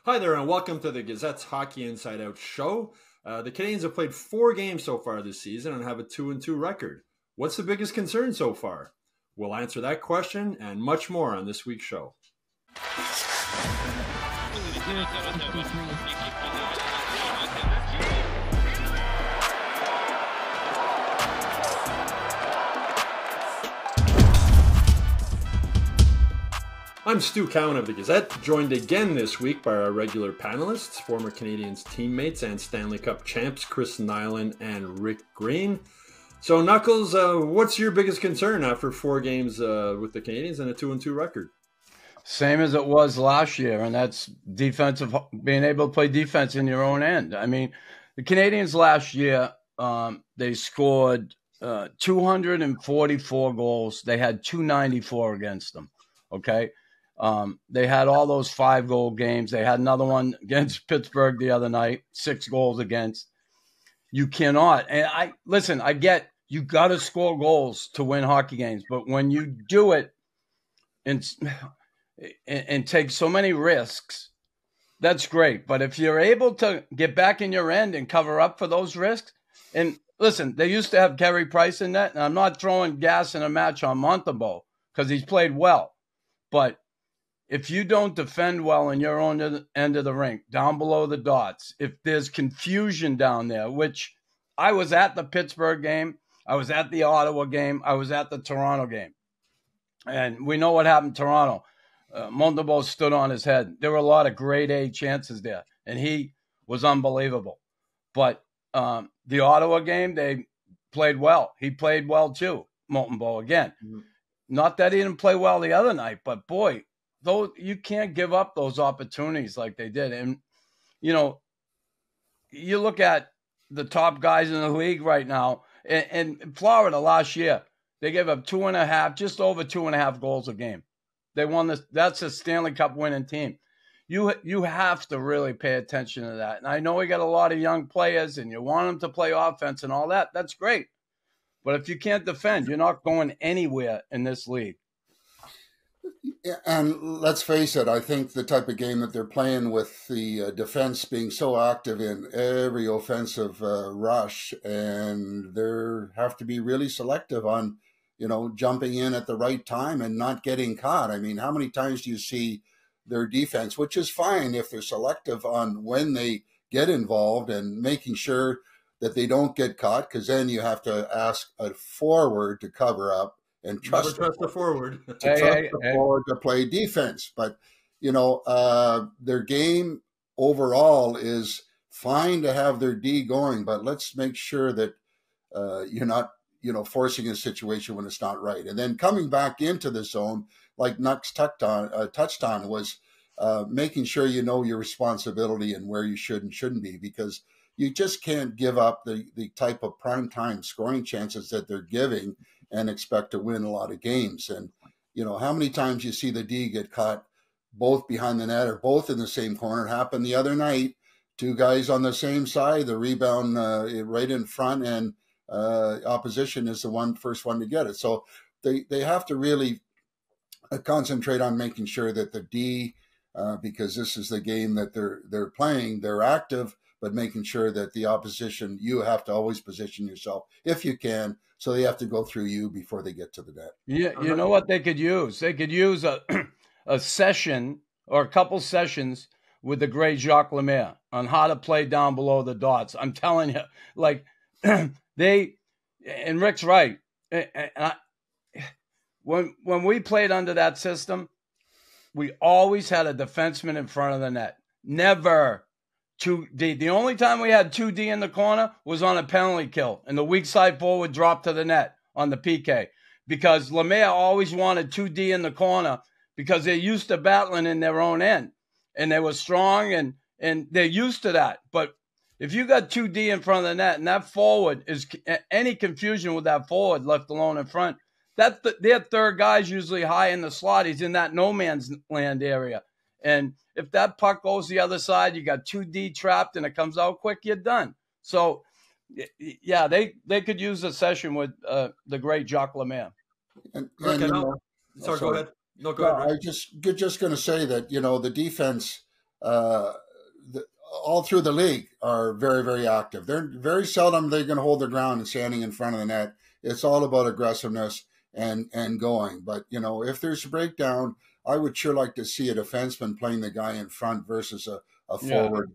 Hi there, and welcome to the Gazette's Hockey Inside Out show. The Canadiens have played 4 games so far this season and have a 2-2 record. What's the biggest concern so far? We'll answer that question and much more on this week's show. I'm Stu Cowan of the Gazette, joined again this week by our regular panelists, former Canadiens teammates and Stanley Cup champs Chris Nyland and Rick Green. So, Knuckles, what's your biggest concern after 4 games with the Canadiens and a 2-2 record? Same as it was last year, and that's defensive, being able to play defense in your own end. I mean, the Canadiens last year, they scored 244 goals. They had 294 against them, okay? They had all those 5-goal games. They had another one against Pittsburgh the other night, 6 goals against. You cannot. And I get you got to score goals to win hockey games, but when you do it and take so many risks, that's great. But if you're able to get back in your end and cover up for those risks, and listen, they used to have Carey Price in that, and I'm not throwing gas in a match on Montembeault because he's played well, but if you don't defend well in your own end of the rink, down below the dots, if there's confusion down there, which I was at the Pittsburgh game, I was at the Ottawa game, I was at the Toronto game. And we know what happened in Toronto. Montembeault stood on his head. There were a lot of grade A chances there, and he was unbelievable. But the Ottawa game, they played well. He played well too, Montembeault again. Mm-hmm. Not that he didn't play well the other night, but boy, though you can't give up those opportunities like they did. And, you know, you look at the top guys in the league right now, and Florida last year, they gave up 2.5, just over 2.5 goals a game. They won this. That's a Stanley Cup winning team. You have to really pay attention to that. And I know we got a lot of young players and you want them to play offense and all that. That's great. But if you can't defend, you're not going anywhere in this league. Yeah, and let's face it, I think the type of game that they're playing with the defense being so active in every offensive rush, and they have to be really selective on, jumping in at the right time and not getting caught. I mean, how many times do you see their defense, which is fine if they're selective on when they get involved and making sure that they don't get caught, because then you have to ask a forward to cover up and trust the forward. Forward to play defense. But, their game overall is fine to have their D going, but let's make sure that you're not, forcing a situation when it's not right. And then coming back into the zone, like Nux touched on, was making sure you know your responsibility and where you should and shouldn't be, because you just can't give up the type of primetime scoring chances that they're giving and expect to win a lot of games. And, how many times you see the D get caught both behind the net or both in the same corner? It happened the other night, 2 guys on the same side, the rebound right in front, and opposition is the first one to get it. So they have to really concentrate on making sure that the D, because this is the game that they're playing, they're active, but making sure that the opposition, you have to always position yourself if you can, so they have to go through you before they get to the net. Yeah, you know what they could use? They could use a session or a couple sessions with the great Jacques Lemaire on how to play down below the dots. I'm telling you, like and Rick's right. When we played under that system, we always had a defenseman in front of the net. Never 2D. The only time we had 2D in the corner was on a penalty kill, and the weak side forward dropped to the net on the PK, because Lemaire always wanted 2D in the corner because they're used to battling in their own end, and they were strong and they're used to that. But if you got 2D in front of the net and that forward is any confusion with that forward left alone in front, their third guy's usually high in the slot. He's in that no man's land area. And if that puck goes the other side, you got 2D trapped and it comes out quick, you're done. So, yeah, they could use a session with the great Jacques Lemaire. Sorry, go ahead. No, go ahead. I was just going to say that, the defense, uh, the, all through the league are very, very active. They're very seldom they're going to hold their ground and standing in front of the net. It's all about aggressiveness and going. But, you know, if there's a breakdown, I would sure like to see a defenseman playing the guy in front versus a forward,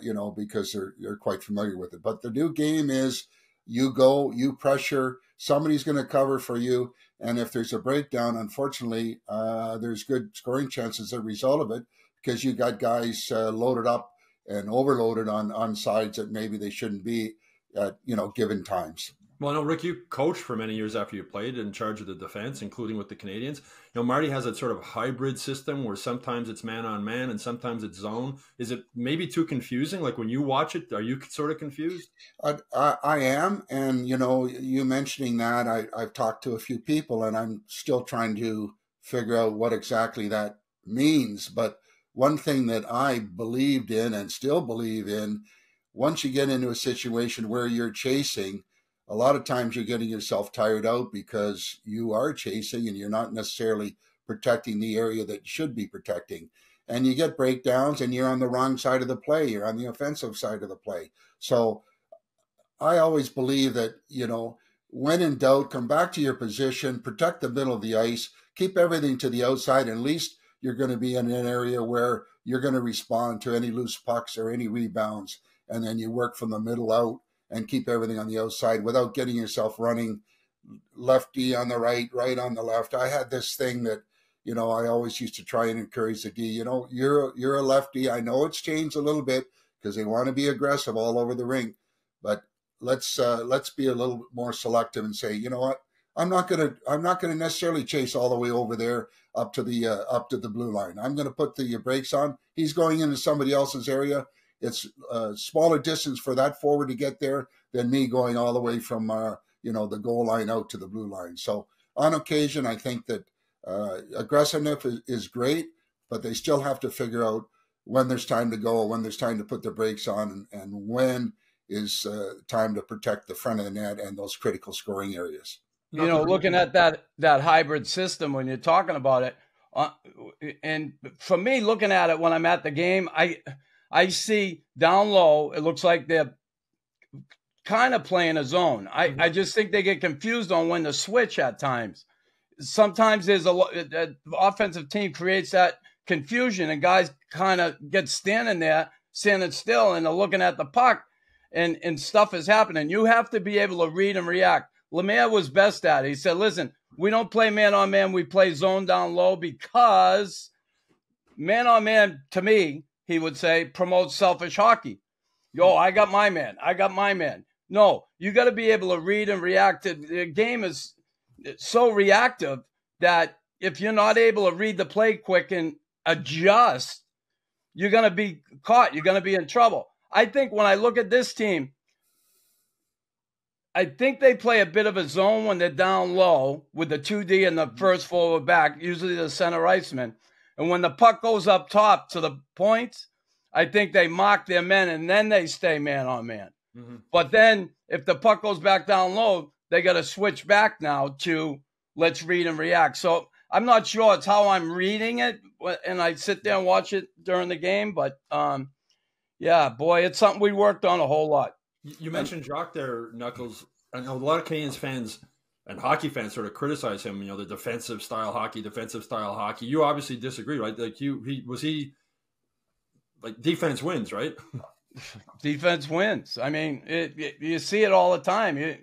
you know, because they're quite familiar with it. But the new game is you go, you pressure, somebody's going to cover for you. And if there's a breakdown, unfortunately, there's good scoring chances as a result of it because you got guys loaded up and overloaded on sides that maybe they shouldn't be at, you know, given times. Well, I know, Rick, you coached for many years after you played in charge of the defense, including with the Canadiens. You know, Marty has that sort of hybrid system where sometimes it's man on man and sometimes it's zone. Is it maybe too confusing? Like when you watch it, are you sort of confused? I am. And, you know, you mentioning that, I've talked to a few people and I'm still trying to figure out what exactly that means. But one thing that I believed in and still believe in, once you get into a situation where you're chasing, a lot of times you're getting yourself tired out because you are chasing and you're not necessarily protecting the area that you should be protecting. And you get breakdowns and you're on the wrong side of the play. You're on the offensive side of the play. So I always believe that, you know, when in doubt, come back to your position, protect the middle of the ice, keep everything to the outside. And at least you're going to be in an area where you're going to respond to any loose pucks or any rebounds. And then you work from the middle out and keep everything on the outside without getting yourself running lefty on the right, right on the left. I had this thing that, you know, I always used to try and encourage the D, you know, you're a lefty. I know it's changed a little bit because they want to be aggressive all over the rink, but let's be a little more selective and say, you know what, I'm not going to necessarily chase all the way over there up to the blue line. I'm going to put the brakes on. He's going into somebody else's area. It's a smaller distance for that forward to get there than me going all the way from, you know, the goal line out to the blue line. So on occasion, I think that aggressiveness is great, but they still have to figure out when there's time to go, when there's time to put the brakes on, and when is time to protect the front of the net and those critical scoring areas. You know, looking at that hybrid system when you're talking about it, and for me, looking at it when I'm at the game, I see down low, it looks like they're kind of playing a zone. I just think they get confused on when to switch at times. Sometimes there's the offensive team creates that confusion and guys kind of get standing still, and they're looking at the puck and stuff is happening. You have to be able to read and react. Lemaire was best at it. He said, listen, we don't play man on man. We play zone down low because man on man, to me, he would say, promotes selfish hockey. Yo, I got my man. I got my man. No, you got to be able to read and react. The game is so reactive that if you're not able to read the play quick and adjust, you're going to be caught. You're going to be in trouble. I think when I look at this team, I think they play a bit of a zone when they're down low with the 2D and the first forward back, usually the center iceman. And when the puck goes up top to the points, I think they mock their men and then they stay man on man. Mm-hmm. But then if the puck goes back down low, they got to switch back now to let's read and react. So I'm not sure it's how I'm reading it, and I sit there and watch it during the game. But, yeah, boy, it's something we worked on a whole lot. You mentioned Jacques there, Knuckles. I know a lot of Canadiens fans and hockey fans sort of criticize him, you know, the defensive style hockey. You obviously disagree, right? Like he like defense wins, right? Defense wins. I mean, you see it all the time. You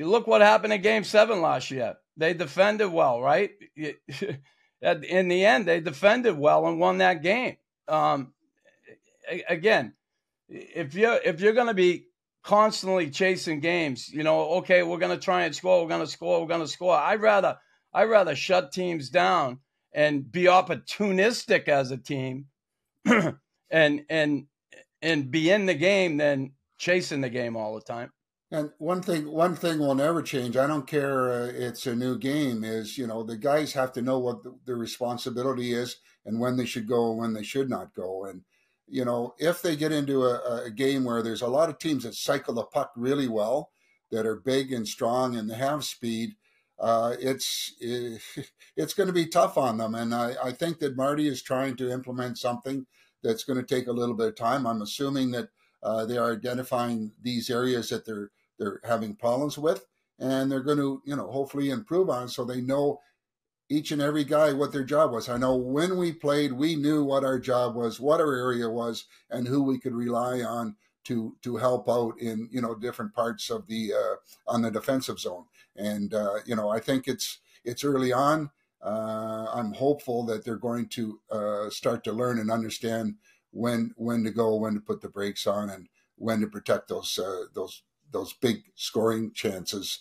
look what happened in Game 7 last year. They defended well, right? In the end, they defended well and won that game. Again, if you're going to be constantly chasing games, you know, okay, we're going to try and score. We're going to score. I'd rather shut teams down and be opportunistic as a team, and be in the game than chasing the game all the time. And one thing will never change. I don't care. It's a new game. Is, you know, the guys have to know what the responsibility is and when they should go and when they should not go. And, you know, if they get into a game where there's a lot of teams that cycle the puck really well, that are big and strong and they have speed, it's going to be tough on them. And I think that Marty is trying to implement something that's going to take a little bit of time. I'm assuming that they are identifying these areas that they're having problems with, and they're going to, hopefully improve on, so they know each and every guy what their job was. I know when we played, we knew what our job was, what our area was, and who we could rely on to help out in different parts of the on the defensive zone. And I think it's early on. I'm hopeful that they're going to start to learn and understand when to go, when to put the brakes on, and when to protect those big scoring chances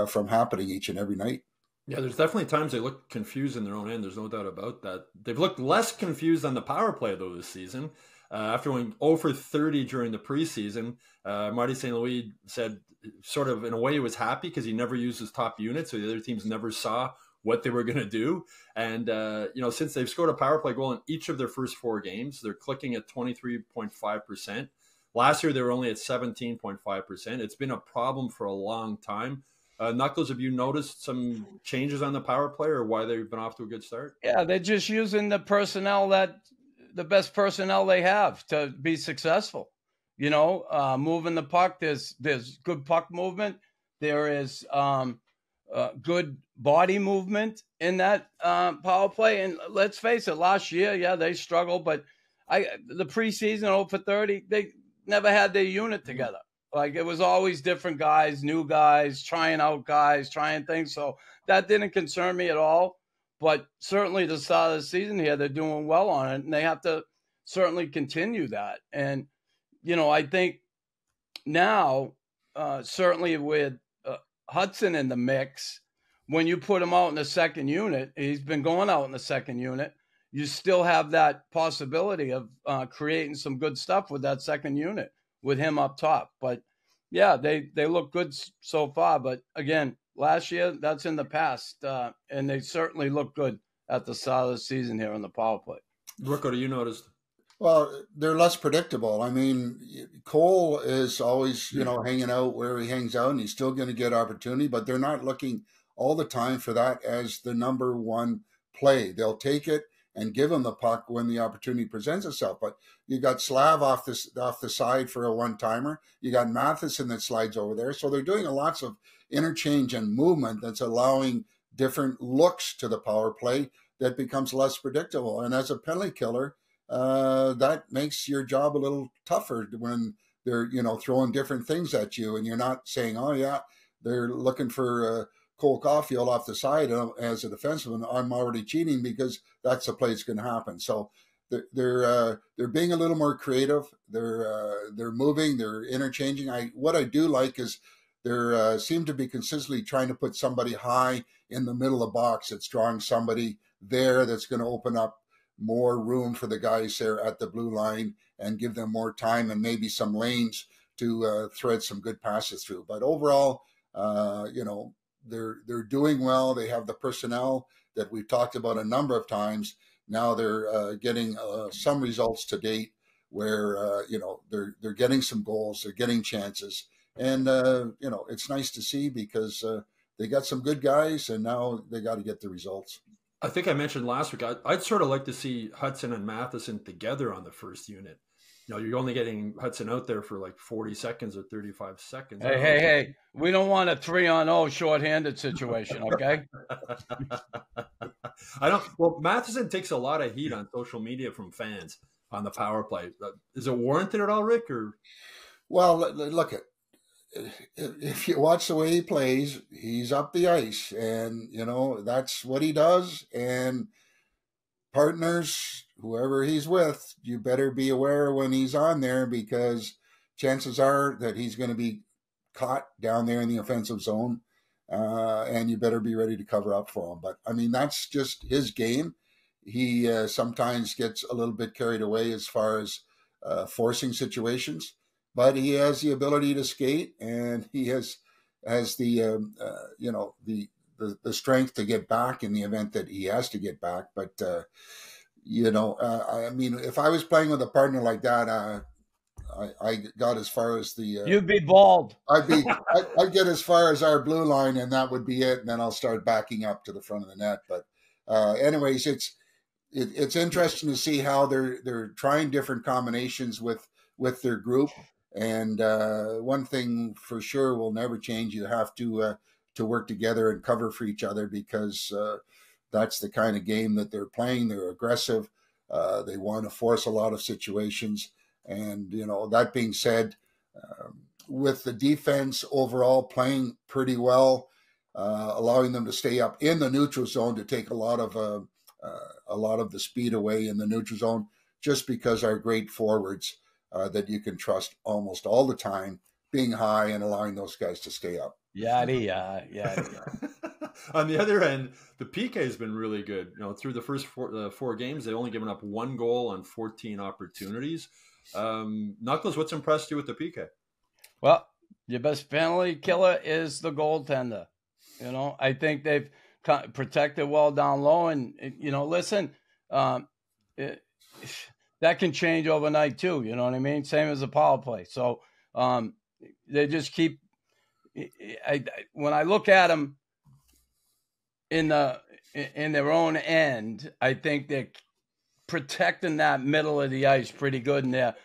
from happening each and every night. Yeah, there's definitely times they look confused in their own end. There's no doubt about that. They've looked less confused on the power play, though, this season. After going 0 for 30 during the preseason, Marty St. Louis said sort of in a way he was happy because he never used his top unit, so the other teams never saw what they were going to do. And, since they've scored a power play goal in each of their first 4 games, they're clicking at 23.5%. Last year, they were only at 17.5%. It's been a problem for a long time. Knuckles, have you noticed some changes on the power play or why they've been off to a good start? Yeah, they're just using the best personnel they have to be successful. Moving the puck, there's good puck movement. There is good body movement in that power play. And let's face it, last year, yeah, they struggled, but the preseason 0 for 30, they never had their unit together. Like, it was always different guys, new guys, trying out guys, trying things. So that didn't concern me at all. But certainly the start of the season here, they're doing well on it, and they have to certainly continue that. And, I think now, certainly with Hudson in the mix, when you put him out in the second unit, he's been going out in the second unit, you still have that possibility of creating some good stuff with that second unit with him up top. But yeah, they look good so far. But again, last year, that's in the past. And they certainly look good at the start of the season here on the power play. Rick, what do you noticed? Well, they're less predictable. I mean, Cole is always, hanging out where he hangs out, and he's still going to get opportunity, but they're not looking all the time for that as the number one play. They'll take it and give him the puck when the opportunity presents itself. But you got Slav off the side for a one-timer. You got Matheson that slides over there. So they're doing lots of interchange and movement that's allowing different looks to the power play that becomes less predictable. And as a penalty killer, that makes your job a little tougher when they're, throwing different things at you, and you're not saying, oh yeah, they're looking for Cole Caulfield off the side as a defenseman. I'm already cheating because that's the play that's going to happen. So they're being a little more creative. They're moving. They're interchanging. What I do like is they seem to be consistently trying to put somebody high in the middle of the box that's drawing somebody there that's going to open up more room for the guys there at the blue line and give them more time and maybe some lanes to thread some good passes through. But overall, they're doing well. They have the personnel that we've talked about a number of times. Now they're getting some results to date where they're getting some goals, they're getting chances, and it's nice to see because they got some good guys, and now they got to get the results. I think I mentioned last week, I'd sort of like to see Hudson and Matheson together on the first unit. You're only getting Hudson out there for like 40 seconds or 35 seconds. Hey, we don't want a 3-on-0 shorthanded situation, okay? Well, Matheson takes a lot of heat on social media from fans on the power play. Is it warranted at all, Rick? Or? Well, look at, if you watch the way he plays, he's up the ice, and that's what he does. And partners, whoever he's with, you better be aware when he's on there, because chances are that he's going to be caught down there in the offensive zone, and you better be ready to cover up for him. But I mean, that's just his game. He sometimes gets a little bit carried away as far as forcing situations. But he has the ability to skate, and he has the the strength to get back in the event that he has to get back. But I mean, if I was playing with a partner like that, I got as far as the you'd be bald. I'd get as far as our blue line, and that would be it. And then I'll start backing up to the front of the net. But anyways, it's interesting to see how they're trying different combinations with their group. And one thing for sure will never change: you have to work together and cover for each other, because that's the kind of game that they're playing. They're aggressive. They want to force a lot of situations. And that being said, with the defense overall playing pretty well, allowing them to stay up in the neutral zone to take a lot of the speed away in the neutral zone, just because our great forwards that you can trust almost all the time being high and allowing those guys to stay up. Yeah. On the other end, the PK has been really good. Through the first four games, they've only given up 1 goal on 14 opportunities. Knuckles, what's impressed you with the PK? Well, your best penalty killer is the goaltender. I think they've protected well down low, and listen, that can change overnight too. You know what I mean? Same as a power play. So they just keep. When I look at them in their own end, I think they're protecting that middle of the ice pretty good, and they're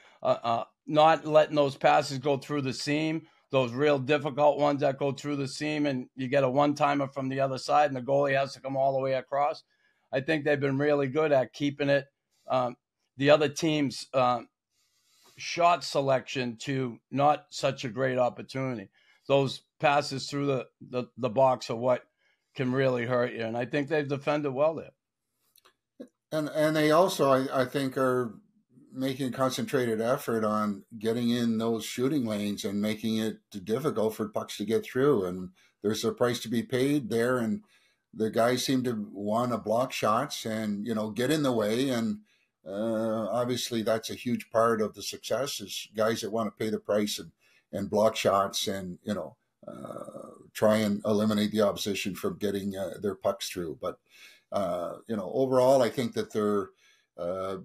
not letting those passes go through the seam. Those real difficult ones that go through the seam, and you get a one-timer from the other side, and the goalie has to come all the way across. I think they've been really good at keeping it. The other team's shot selection to not such a great opportunity. Those passes through the box are what can really hurt you, and I think they've defended well there. And they also, I think, are making a concentrated effort on getting in those shooting lanes and making it difficult for pucks to get through. And there's a price to be paid there, and the guys seem to want to block shots and get in the way. And obviously, that's a huge part of the success, is guys that want to pay the price and block shots and try and eliminate the opposition from getting their pucks through. But overall, I think that they're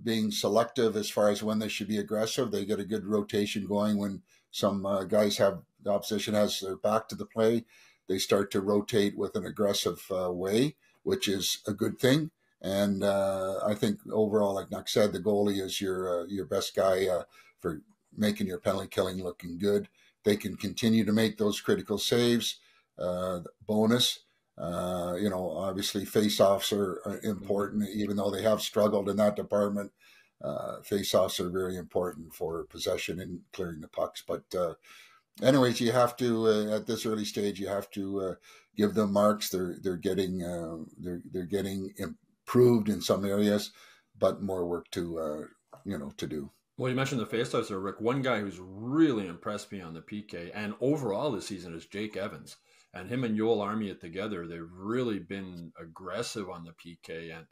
being selective as far as when they should be aggressive. They get a good rotation going when some guys the opposition has their back to the play. They start to rotate with an aggressive way, which is a good thing. And I think overall, like Nuck said, the goalie is your best guy for making your penalty killing looking good. They can continue to make those critical saves. Bonus. Obviously face-offs are important, even though they have struggled in that department. Face-offs are very important for possession and clearing the pucks. But anyways, you have to at this early stage, you have to give them marks. They're getting improved in some areas, but more work to do. Well, you mentioned the face-offs there, Rick. One guy who's really impressed me on the PK and overall this season is Jake Evans. And him and Yoel Armia together, they've really been aggressive on the PK and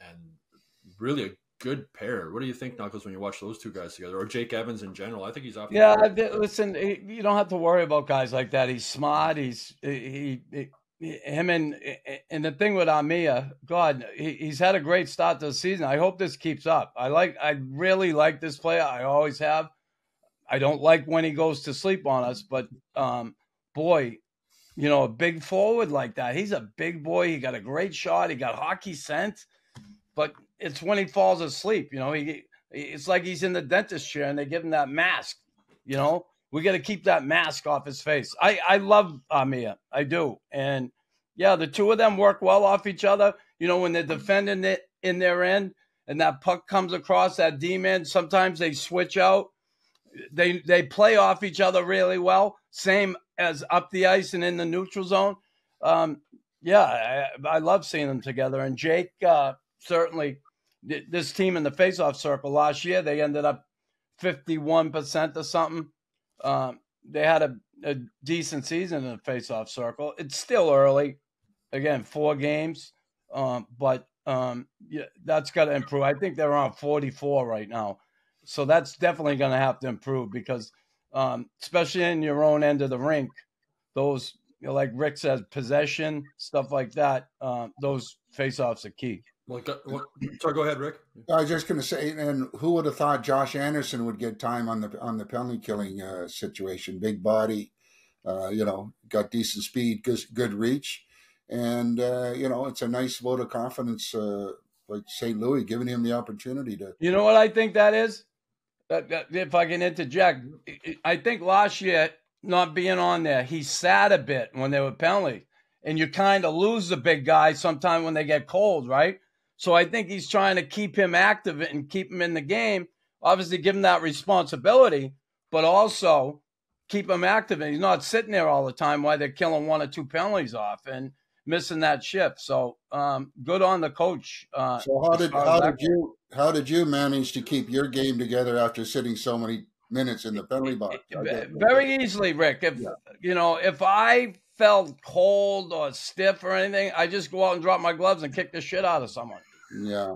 really a good pair. What do you think, Knuckles, when you watch those two guys together, or Jake Evans in general? I think he's off. Listen, you don't have to worry about guys like that. He's smart. And the thing with Armia, God, he's had a great start to the season. I hope this keeps up. I really like this player. I always have. I don't like when he goes to sleep on us, but boy. A big forward like that. He's a big boy. He got a great shot. He got hockey sense. But it's when he falls asleep. It's like he's in the dentist chair and they give him that mask. We got to keep that mask off his face. I love Armia. I do. And, yeah, the two of them work well off each other. When they're defending it in their end and that puck comes across that D-man, sometimes they switch out. They play off each other really well. Same as up the ice and in the neutral zone. I love seeing them together. And Jake, certainly, this team in the faceoff circle last year, they ended up 51% or something. They had a decent season in the faceoff circle. It's still early. Again, 4 games. But that's got to improve. I think they're on 44 right now. So that's definitely going to have to improve because especially in your own end of the rink, those, like Rick says, possession, stuff like that, those face-offs are key. Well, sorry, go ahead, Rick. I was just going to say, and who would have thought Josh Anderson would get time on the penalty killing situation? Big body, got decent speed, good reach. And, it's a nice vote of confidence like St. Louis, giving him the opportunity to. You know what I think that is? If I can interject, I think last year not being on there, he sat a bit when there were penalties, and you kind of lose the big guy sometime when they get cold, right? So I think he's trying to keep him active and keep him in the game. Obviously, give him that responsibility, but also keep him active, and he's not sitting there all the time while they're killing 1 or 2 penalties off and missing that shift. So good on the coach. So how did you manage to keep your game together after sitting so many minutes in the penalty box? Very easily, Rick. If I felt cold or stiff or anything, I just go out and drop my gloves and kick the shit out of someone. Yeah.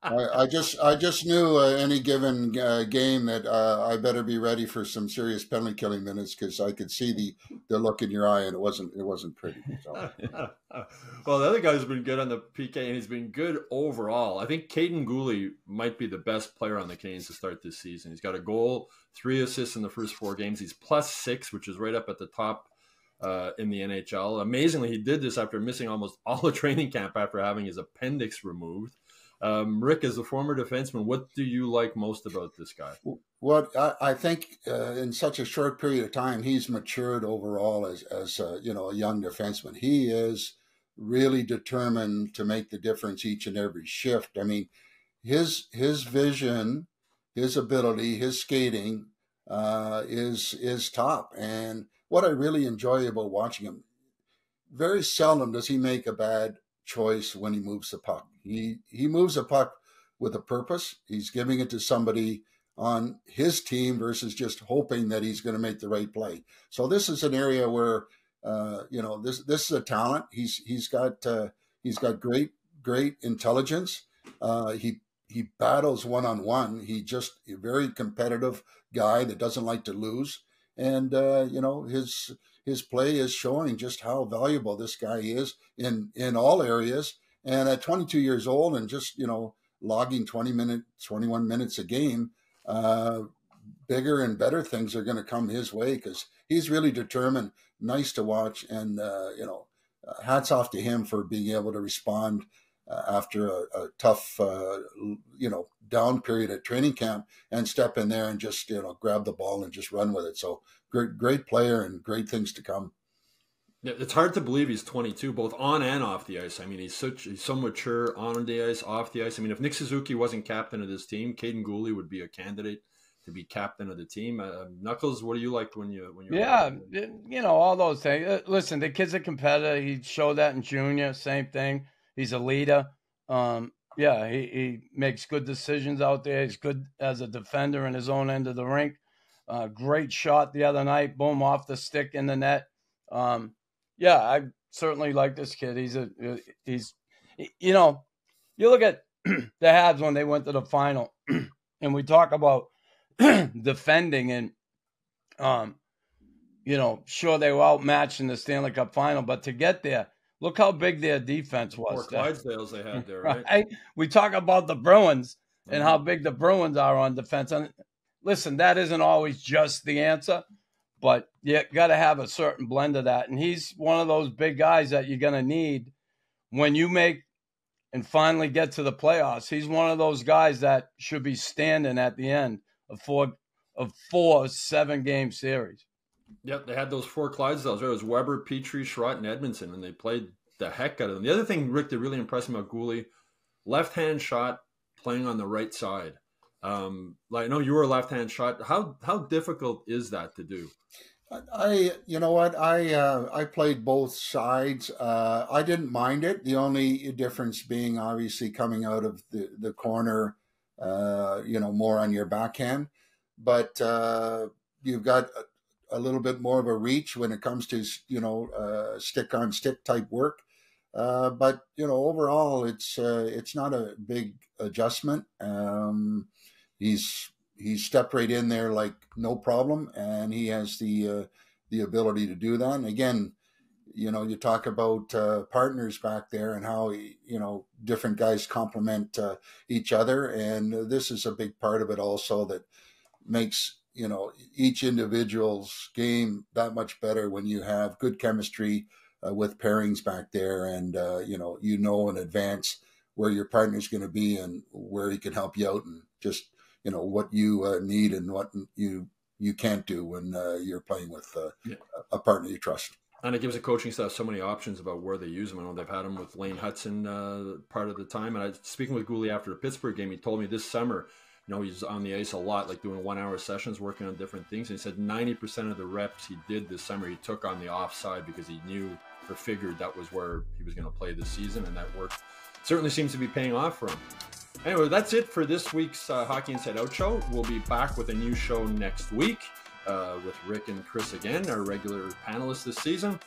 I just knew any given game that I better be ready for some serious penalty killing minutes, because I could see the look in your eye, and it wasn't pretty. So. Well, the other guy's been good on the PK, and he's been good overall. I think Caden Gooley might be the best player on the Canadiens to start this season. He's got a goal, 3 assists in the first 4 games. He's +6, which is right up at the top in the NHL. Amazingly, he did this after missing almost all of training camp after having his appendix removed. Rick, as a former defenseman, what do you like most about this guy? What I think in such a short period of time, he's matured overall as a young defenseman. He is really determined to make the difference each and every shift. I mean, his vision, his ability, his skating is top. And what I really enjoy about watching him, very seldom does he make a bad choice when he moves the puck. He moves the puck with a purpose. He's giving it to somebody on his team versus just hoping that he's going to make the right play. So this is an area where this is a talent. He's got great intelligence. He battles one-on-one. He just a very competitive guy that doesn't like to lose. And his play is showing just how valuable this guy is in all areas. And at 22 years old and just, logging 21 minutes a game, bigger and better things are going to come his way, because he's really determined, nice to watch. And, hats off to him for being able to respond after a tough, down period at training camp, and step in there and just, grab the ball and just run with it. So great player and great things to come. Yeah, it's hard to believe he's 22, both on and off the ice. I mean, he's so mature on the ice, off the ice. I mean, if Nick Suzuki wasn't captain of this team, Caden Gooley would be a candidate to be captain of the team. Knuckles, what do you like when you? Yeah, all those things. Listen, the kid's a competitor. He showed that in junior. Same thing. He's a leader. He makes good decisions out there. He's good as a defender in his own end of the rink. Great shot the other night. Boom, off the stick in the net. I certainly like this kid. You look at the Habs when they went to the final, and we talk about defending, and sure, they were outmatched in the Stanley Cup final, but to get there, look how big their defense was. 4 Clydesdales they had there, right? Right? We talk about the Bruins and how big the Bruins are on defense. And listen, that isn't always just the answer, but you got to have a certain blend of that. And he's one of those big guys that you're going to need when you make and finally get to the playoffs. He's one of those guys that should be standing at the end of four 7-game series. Yep, they had those 4 Clydesdales. It was Weber, Petrie, Schrott, and Edmondson, and they played the heck out of them. The other thing, Rick, that really impressed me about Gooley, left-hand shot, playing on the right side. I know you were a left-hand shot. How difficult is that to do? I played both sides. I didn't mind it. The only difference being obviously coming out of the corner, more on your backhand. But you've got a little bit more of a reach when it comes to, stick-on-stick type work. But overall, it's not a big adjustment. He's stepped right in there like no problem, and he has the ability to do that. And again, you talk about partners back there and how different guys complement each other, and this is a big part of it also that makes each individual's game that much better when you have good chemistry with pairings back there, and you know in advance where your partner's going to be and where he can help you out, and just what you need and what you can't do when you're playing with a partner you trust. And it gives the coaching staff so many options about where they use them. I know they've had him with Lane Hudson part of the time. And speaking with Gooley after the Pittsburgh game, he told me this summer, he's on the ice a lot, like doing 1 hour sessions, working on different things. And he said 90% of the reps he did this summer, he took on the offside because he knew or figured that was where he was going to play this season. And that work certainly seems to be paying off for him. Anyway, that's it for this week's Hockey Inside Out show. We'll be back with a new show next week. With Rick and Chris again, our regular panelists this season.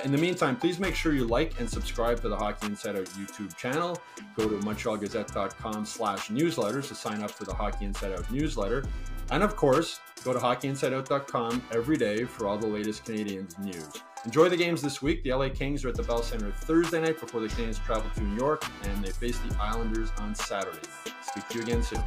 In the meantime, please make sure you like and subscribe to the Hockey Inside Out YouTube channel. Go to MontrealGazette.com/newsletters to sign up for the Hockey Inside Out newsletter. And of course, go to HockeyInsideOut.com every day for all the latest Canadiens news. Enjoy the games this week. The LA Kings are at the Bell Center Thursday night before the Canadiens travel to New York, and they face the Islanders on Saturday. Speak to you again soon.